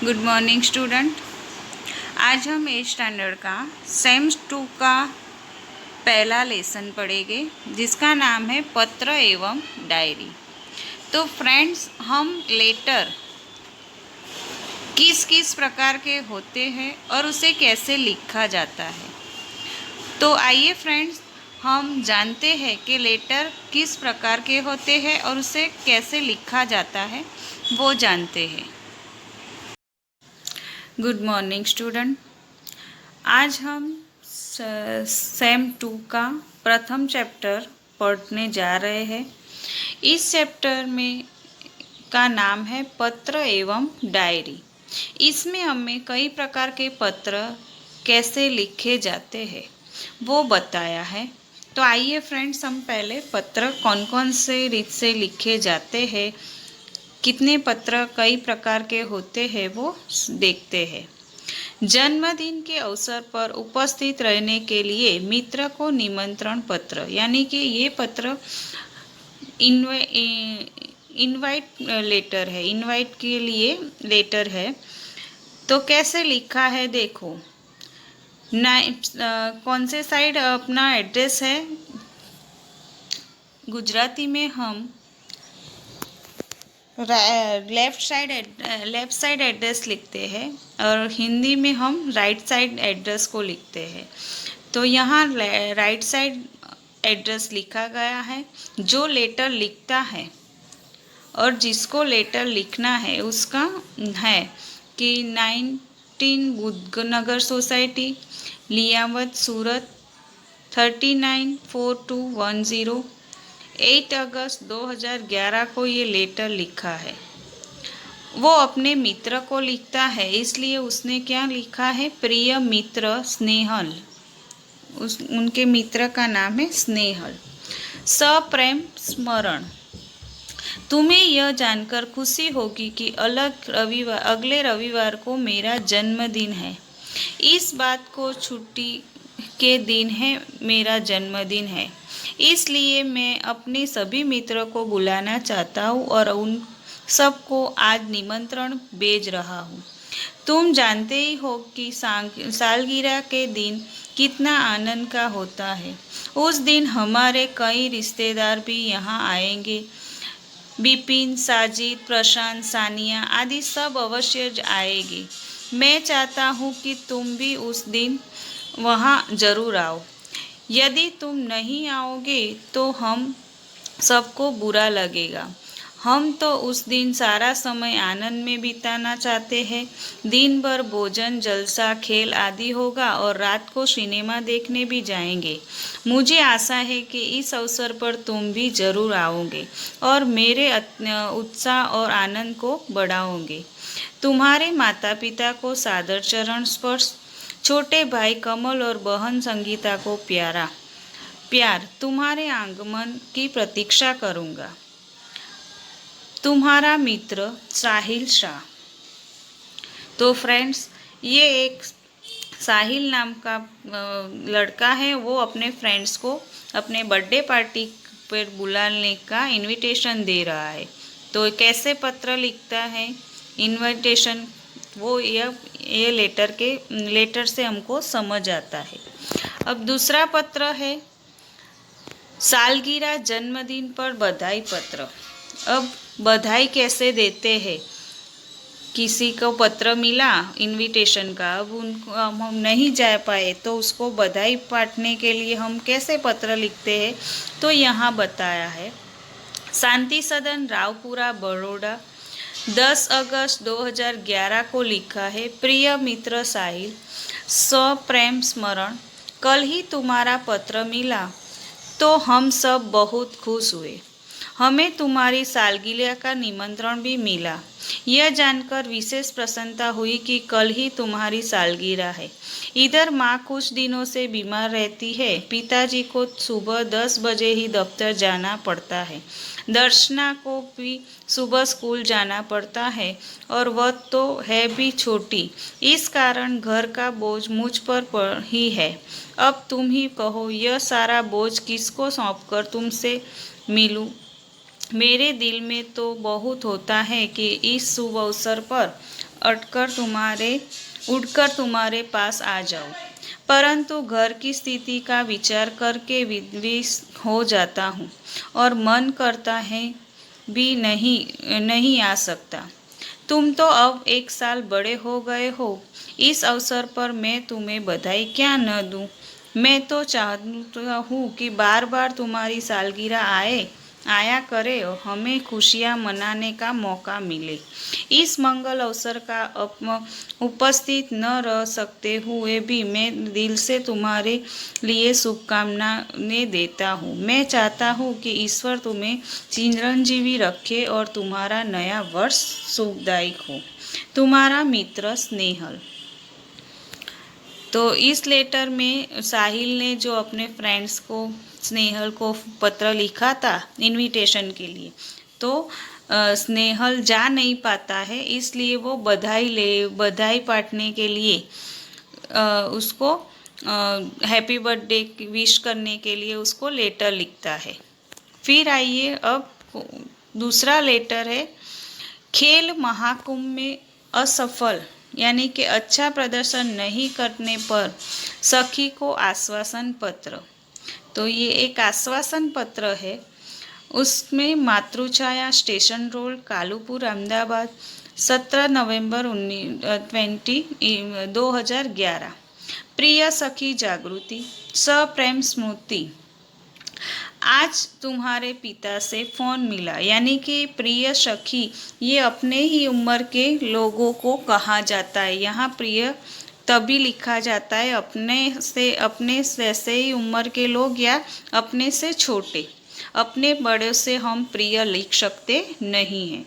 Good morning student. आज हम 8 standard का सेम 2 का पहला लेसन पढ़ेंगे जिसका नाम है पत्र एवं डायरी। तो फ्रेंड्स, हम लेटर किस किस प्रकार के होते हैं और उसे कैसे लिखा जाता है। तो आइए फ्रेंड्स, हम जानते हैं कि लेटर किस प्रकार के होते हैं और उसे कैसे लिखा जाता है, वो जानते हैं। Good morning student. आज हम सेम 2 का प्रथम चैप्टर पढ़ने जा रहे हैं। इस चैप्टर में का नाम है पत्र एवं डायरी। इसमें हमें कई प्रकार के पत्र कैसे लिखे जाते हैं वो बताया है। तो आइए फ्रेंड्स, हम पहले पत्र कौन कौन से रीत से लिखे जाते हैं, कितने पत्र कई प्रकार के होते हैं वो देखते हैं। जन्मदिन के अवसर पर उपस्थित रहने के लिए मित्र को निमंत्रण पत्र, यानी कि ये पत्र इनवाइट लेटर है, इनवाइट के लिए लेटर है। तो कैसे लिखा है देखो। कौन से साइड अपना एड्रेस है। गुजराती में हम लेफ्ट साइड एड्रेस लिखते हैं और हिंदी में हम राइट साइड एड्रेस को लिखते हैं। तो यहाँ राइट साइड एड्रेस लिखा गया है। जो लेटर लिखता है और जिसको लेटर लिखना है उसका है कि 19 बुद्धनगर सोसाइटी, लियावत, सूरत 394210। 8 अगस्त 2011 को ये लेटर लिखा है। वो अपने मित्र को लिखता है, इसलिए उसने क्या लिखा है, प्रिय मित्र स्नेहल। उनके मित्र का नाम है स्नेहल। सप्रेम स्मरण। तुम्हें यह जानकर खुशी होगी कि अगले रविवार को मेरा जन्मदिन है। इस बात को छुट्टी के दिन है, मेरा जन्मदिन है, इसलिए मैं अपने सभी मित्रों को बुलाना चाहता हूँ और उन सबको आज निमंत्रण भेज रहा हूँ। तुम जानते ही हो कि सालगिरह के दिन कितना आनंद का होता है। उस दिन हमारे कई रिश्तेदार भी यहाँ आएंगे। बिपिन, साजिद, प्रशांत, सानिया आदि सब अवश्य आएगी। मैं चाहता हूँ कि तुम भी उस दिन वहाँ जरूर आओ। यदि तुम नहीं आओगे तो हम सबको बुरा लगेगा। हम तो उस दिन सारा समय आनंद में बिताना चाहते हैं। दिन भर भोजन, जलसा, खेल आदि होगा और रात को सिनेमा देखने भी जाएंगे। मुझे आशा है कि इस अवसर पर तुम भी जरूर आओगे और मेरे उत्साह और आनंद को बढ़ाओगे। तुम्हारे माता पिता को सादर चरण स्पर्श। छोटे भाई कमल और बहन संगीता को प्यार। तुम्हारे आगमन की प्रतीक्षा करूंगा। तुम्हारा मित्र साहिल शाह। तो फ्रेंड्स, ये एक साहिल नाम का लड़का है। वो अपने फ्रेंड्स को अपने बर्थडे पार्टी पर बुलाने का इनविटेशन दे रहा है। तो कैसे पत्र लिखता है, इनविटेशन, वो ये लेटर से हमको समझ आता है। अब दूसरा पत्र है सालगिरह जन्मदिन पर बधाई पत्र। अब बधाई कैसे देते हैं। किसी को पत्र मिला इनविटेशन का, अब उनको हम नहीं जा पाए तो उसको बधाई बांटने के लिए हम कैसे पत्र लिखते हैं, तो यहाँ बताया है। शांति सदन, रावपुरा, बड़ौदा 10 अगस्त 2011 को लिखा है। प्रिय मित्र साहिल, सप्रेम स्मरण। कल ही तुम्हारा पत्र मिला तो हम सब बहुत खुश हुए। हमें तुम्हारी सालगिरह का निमंत्रण भी मिला। यह जानकर विशेष प्रसन्नता हुई कि कल ही तुम्हारी सालगिरह है। इधर माँ कुछ दिनों से बीमार रहती है। पिताजी को सुबह 10 बजे ही दफ्तर जाना पड़ता है। दर्शना को भी सुबह स्कूल जाना पड़ता है और वह तो है भी छोटी। इस कारण घर का बोझ मुझ पर ही है। अब तुम ही कहो, यह सारा बोझ किसको सौंपकर तुमसे मिलूं। मेरे दिल में तो बहुत होता है कि इस शुभ अवसर पर उड़कर तुम्हारे पास आ जाऊं, परंतु घर की स्थिति का विचार करके विवश हो जाता हूँ और मन करता है भी नहीं आ सकता। तुम तो अब 1 साल बड़े हो गए हो। इस अवसर पर मैं तुम्हें बधाई क्या न दूं। मैं तो चाहता हूँ कि बार बार तुम्हारी सालगिरह आया करे और हमें खुशियाँ मनाने का मौका मिले। इस मंगल अवसर का उपस्थित न रह सकते हुए भी मैं दिल से तुम्हारे लिए शुभकामनाएं देता हूँ। मैं चाहता हूँ कि ईश्वर तुम्हें चिरंजीवी रखे और तुम्हारा नया वर्ष सुखदायक हो। तुम्हारा मित्र स्नेहल। तो इस लेटर में साहिल ने जो अपने फ्रेंड्स को स्नेहल को पत्र लिखा था इनविटेशन के लिए, तो स्नेहल जा नहीं पाता है, इसलिए वो बधाई बांटने के लिए उसको हैप्पी बर्थडे विश करने के लिए उसको लेटर लिखता है। फिर आइए अब दूसरा लेटर है, खेल महाकुंभ में असफल यानी कि अच्छा प्रदर्शन नहीं करने पर सखी को आश्वासन पत्र। तो ये एक आश्वासन पत्र है। उसमें मातृछाया स्टेशन रोड कालूपुर अहमदाबाद 17 नवंबर 2011। प्रिय सखी जागृति, सप्रेम स्मृति, आज तुम्हारे पिता से फ़ोन मिला। यानी कि प्रिय सखी ये अपने ही उम्र के लोगों को कहा जाता है। यहाँ प्रिय तभी लिखा जाता है अपने जैसे ही उम्र के लोग या अपने से छोटे। अपने बड़े से हम प्रिय लिख सकते नहीं हैं।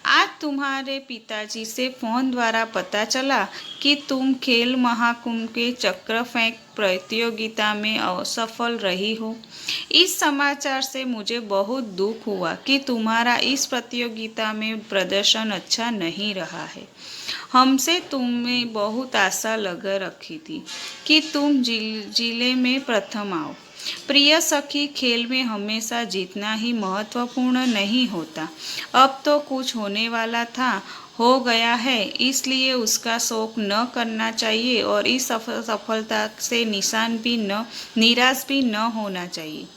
आज तुम्हारे पिताजी से फ़ोन द्वारा पता चला कि तुम खेल महाकुंभ के चक्र फेंक प्रतियोगिता में असफल रही हो। इस समाचार से मुझे बहुत दुख हुआ कि तुम्हारा इस प्रतियोगिता में प्रदर्शन अच्छा नहीं रहा है। हमसे तुम्हें बहुत आशा लगा रखी थी कि तुम जिले में प्रथम आओ। प्रिय सखी, खेल में हमेशा जीतना ही महत्वपूर्ण नहीं होता। अब तो कुछ होने वाला था हो गया है, इसलिए उसका शोक न करना चाहिए और इस सफलता से निराश भी न होना चाहिए।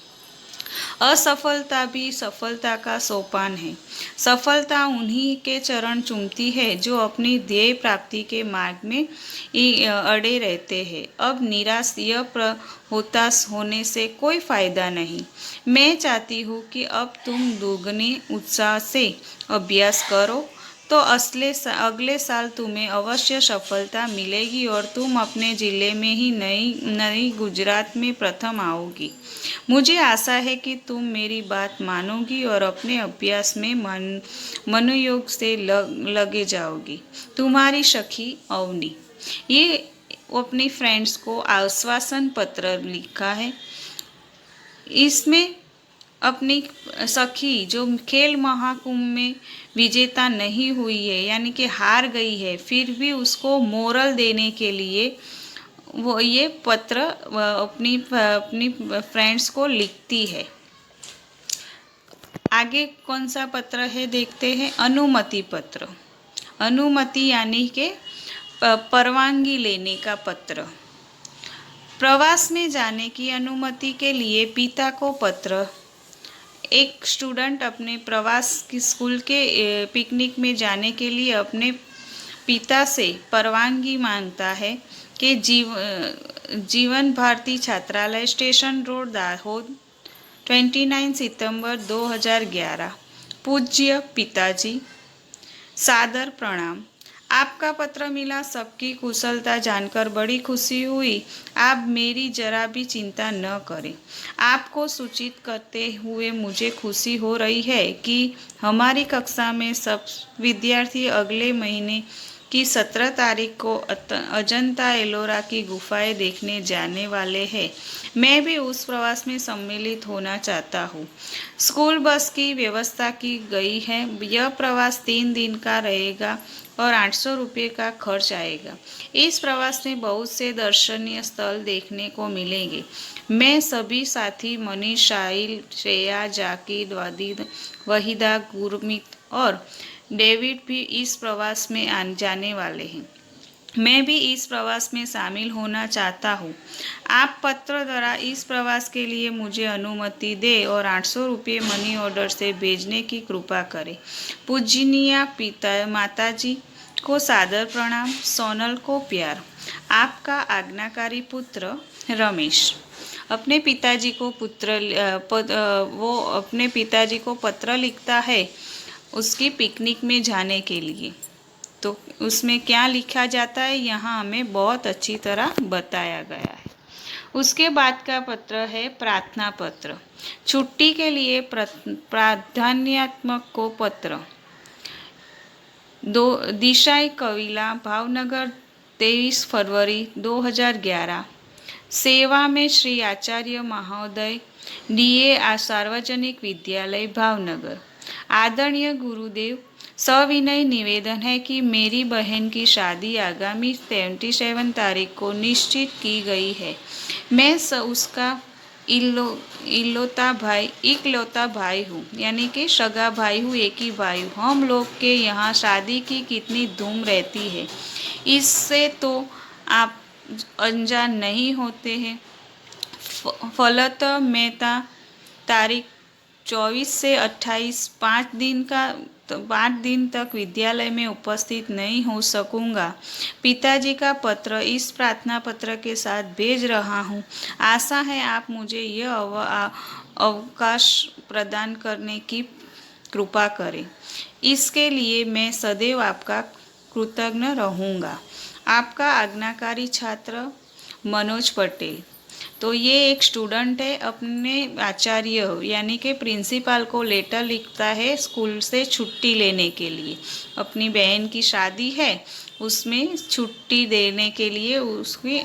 असफलता भी सफलता का सोपान है। सफलता उन्हीं के चरण चूमती है जो अपनी ध्येय प्राप्ति के मार्ग में अड़े रहते हैं। अब निराश होताश होने से कोई फायदा नहीं। मैं चाहती हूँ कि अब तुम दुगने उत्साह से अभ्यास करो तो अगले साल तुम्हें अवश्य सफलता मिलेगी और तुम अपने ज़िले में ही नई गुजरात में प्रथम आओगी। मुझे आशा है कि तुम मेरी बात मानोगी और अपने अभ्यास में मनोयोग से लगे जाओगी। तुम्हारी सखी अवनी। ये अपनी फ्रेंड्स को आश्वासन पत्र लिखा है। इसमें अपनी सखी जो खेल महाकुंभ में विजेता नहीं हुई है यानी कि हार गई है, फिर भी उसको मोरल देने के लिए वो ये पत्र अपनी फ्रेंड्स को लिखती है। आगे कौन सा पत्र है देखते हैं। अनुमति पत्र। अनुमति यानी कि परवानगी लेने का पत्र। प्रवास में जाने की अनुमति के लिए पिता को पत्र। एक स्टूडेंट अपने प्रवास की स्कूल के पिकनिक में जाने के लिए अपने पिता से परवानगी मांगता है कि जीवन भारती छात्रालय स्टेशन रोड दाहोद 29 सितंबर 2011। पूज्य पिताजी, सादर प्रणाम। आपका पत्र मिला, सबकी कुशलता जानकर बड़ी खुशी हुई। आप मेरी जरा भी चिंता न करें। आपको सूचित करते हुए मुझे खुशी हो रही है कि हमारी कक्षा में सब विद्यार्थी अगले महीने की 17 तारीख को अजंता एलोरा की गुफाएं देखने जाने वाले हैं। मैं भी उस प्रवास में सम्मिलित होना चाहता हूँ। स्कूल बस की व्यवस्था की गई है। यह प्रवास 3 दिन का रहेगा और 800 रुपये का खर्च आएगा। इस प्रवास में बहुत से दर्शनीय स्थल देखने को मिलेंगे। मैं सभी साथी मनीष, साहिल, श्रेया, जाकिर, वहीदा, गुरमीत और डेविड भी इस प्रवास में जाने वाले हैं। मैं भी इस प्रवास में शामिल होना चाहता हूँ। आप पत्र द्वारा इस प्रवास के लिए मुझे अनुमति दें और 800 रुपये मनी ऑर्डर से भेजने की कृपा करें। पूजनीय पिता माताजी को सादर प्रणाम, सोनल को प्यार। आपका आज्ञाकारी पुत्र रमेश। अपने पिताजी को वो अपने पिताजी को पत्र लिखता है उसकी पिकनिक में जाने के लिए। तो उसमें क्या लिखा जाता है यहाँ हमें बहुत अच्छी तरह बताया गया है। उसके बाद का पत्र है प्रार्थना पत्र। छुट्टी के लिए प्राधान्यात्मक को पत्र। दिशाई कविला, भावनगर, 23 फरवरी 2011। सेवा में श्री आचार्य महोदय, DA सार्वजनिक विद्यालय भावनगर। आदरणीय गुरुदेव, सविनय निवेदन है कि मेरी बहन की शादी आगामी 27 तारीख को निश्चित की गई है। मैं उसका इकलौता भाई हूँ, यानी कि सगा भाई हूँ, एक ही भाई हूँ। हम लोग के यहाँ शादी की कितनी धूम रहती है, इससे तो आप अनजान नहीं होते हैं। फलत मेहता तारीख 24 से 28 5 दिन तक विद्यालय में उपस्थित नहीं हो सकूंगा। पिताजी का पत्र इस प्रार्थना पत्र के साथ भेज रहा हूँ। आशा है आप मुझे यह अवकाश प्रदान करने की कृपा करें। इसके लिए मैं सदैव आपका कृतज्ञ रहूँगा। आपका आज्ञाकारी छात्र मनोज पटेल। तो ये एक स्टूडेंट है, अपने आचार्य यानी कि प्रिंसिपल को लेटर लिखता है स्कूल से छुट्टी लेने के लिए। अपनी बहन की शादी है, उसमें छुट्टी देने के लिए उसकी